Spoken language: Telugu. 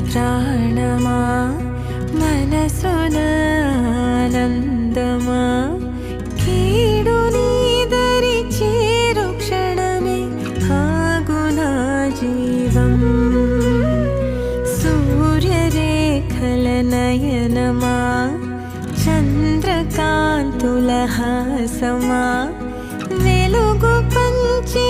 ప్రాణమా మనసున ఆనందమా కీడు నీదరి చేరు క్షణమే ఆగునా జీవం సూర్యరేఖల నయనమా చంద్రకాంతుల హాసమా వెలుగు పంచే